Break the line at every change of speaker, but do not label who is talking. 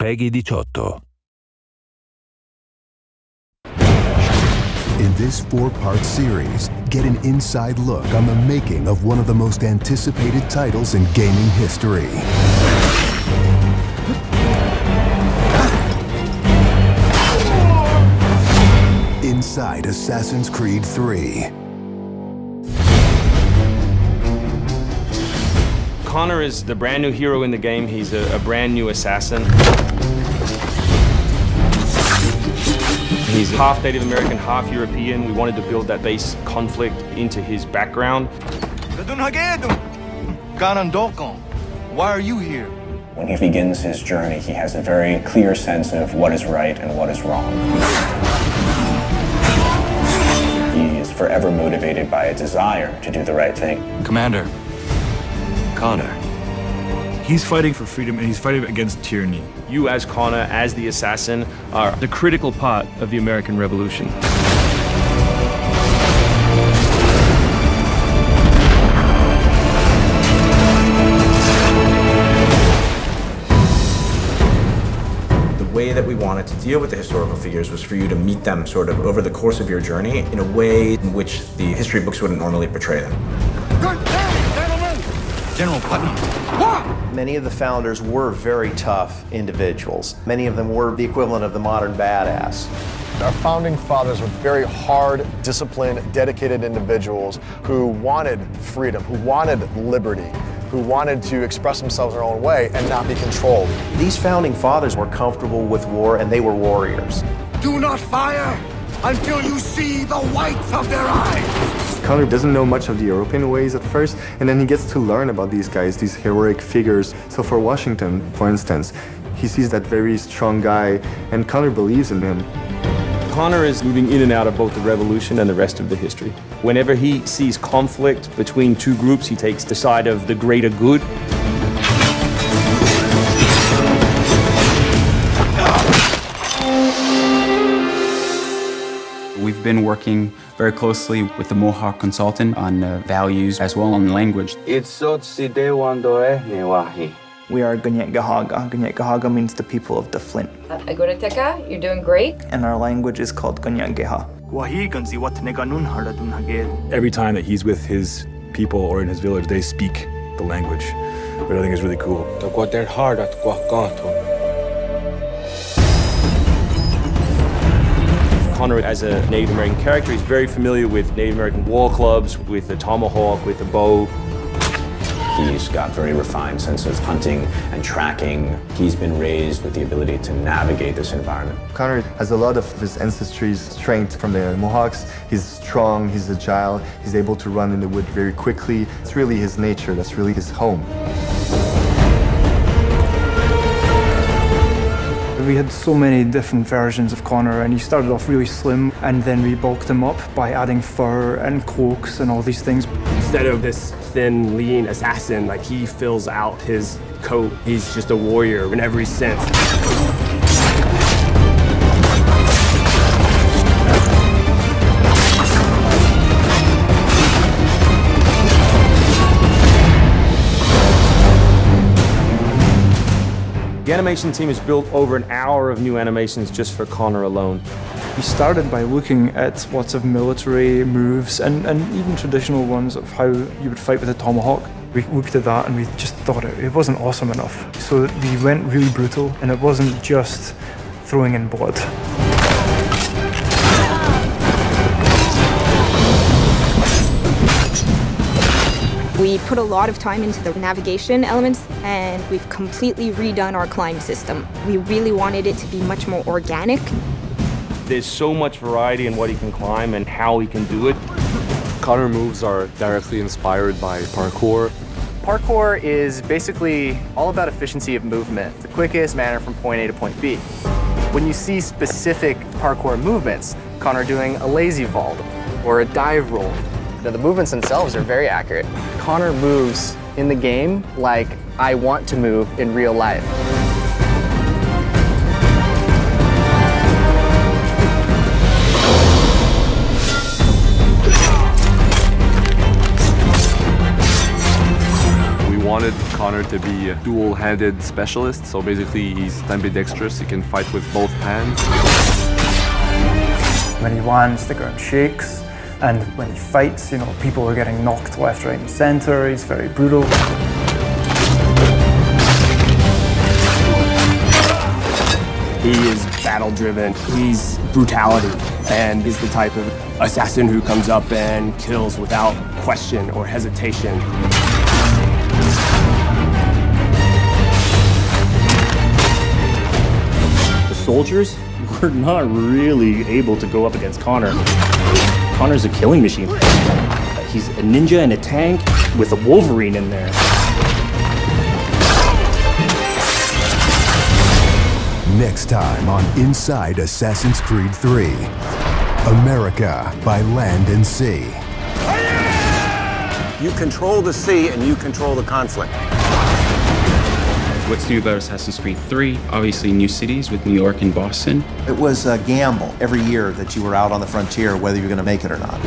PEGI 18.
In this 4-part series, get an inside look on the making of one of the most anticipated titles in gaming history. Inside Assassin's Creed 3.
Connor is the brand new hero in the game. He's a brand new assassin. He's half Native American, half European. We wanted to build that base conflict into his background.
Why are you here?
When he begins his journey, he has a very clear sense of what is right and what is wrong. He is forever motivated by a desire to do the right thing.
Commander, Connor.
He's fighting for freedom and he's fighting against tyranny.
You as Connor, as the assassin, are the critical part of the American Revolution.
The way that we wanted to deal with the historical figures was for you to meet them sort of over the course of your journey in a way in which the history books wouldn't normally portray them.
General Putnam.
Many of the founders were very tough individuals. Many of them were the equivalent of the modern badass.
Our founding fathers were very hard, disciplined, dedicated individuals who wanted freedom, who wanted liberty, who wanted to express themselves their own way and not be controlled.
These founding fathers were comfortable with war and they were warriors.
Do not fire until you see the whites of their eyes!
Connor doesn't know much of the European ways at first, and then he gets to learn about these guys, these heroic figures. So for Washington, for instance, he sees that very strong guy, and Connor believes in him.
Connor is moving in and out of both the revolution and the rest of the history. Whenever he sees conflict between two groups, he takes the side of the greater good.
We've been working very closely with the Mohawk consultant on values as well on language.
We are
Gunyet Gahaga. Gunyet Gahaga means the people of the Flint.
Agurateka, you're doing great.
And our language is called Gunyet Geha.
Every time that he's with his people or in his village, they speak the language, which I think is really cool.
Connor, as a Native American character, he's very familiar with Native American war clubs, with the tomahawk, with the bow.
He's got a very refined sense of hunting and tracking. He's been raised with the ability to navigate this environment.
Connor has a lot of his ancestry's strength from the Mohawks. He's strong, he's agile, he's able to run in the wood very quickly. It's really his nature, that's really his home.
We had so many different versions of Connor, and he started off really slim, and then we bulked him up by adding fur and cloaks and all these things.
Instead of this thin, lean assassin, like he fills out his coat. He's just a warrior in every sense.
The animation team has built over an hour of new animations just for Connor alone.
We started by looking at lots of military moves and even traditional ones of how you would fight with a tomahawk. We looked at that and we just thought it wasn't awesome enough. So we went really brutal, and it wasn't just throwing in blood.
We put a lot of time into the navigation elements, and we've completely redone our climb system. We really wanted it to be much more organic.
There's so much variety in what he can climb and how he can do it.
Connor moves are directly inspired by parkour.
Parkour is basically all about efficiency of movement, the quickest manner from point A to point B. When you see specific parkour movements, Connor doing a lazy vault or a dive roll, the movements themselves are very accurate. Connor moves in the game like I want to move in real life.
We wanted Connor to be a dual-handed specialist, so basically he's ambidextrous, he can fight with both hands.
When he lands, the ground shakes, and when he fights, you know, people are getting knocked left, right, and center. He's very brutal.
He is battle-driven. He's brutality, and he's the type of assassin who comes up and kills without question or hesitation.
The soldiers were not really able to go up against Connor. Connor's a killing machine. He's a ninja in a tank with a Wolverine in there.
Next time on Inside Assassin's Creed 3, America by Land and Sea.
You control the sea and you control the conflict.
What's new about Assassin's Creed 3? Obviously new cities with New York and Boston.
It was a gamble every year that you were out on the frontier, whether you're going to make it or not.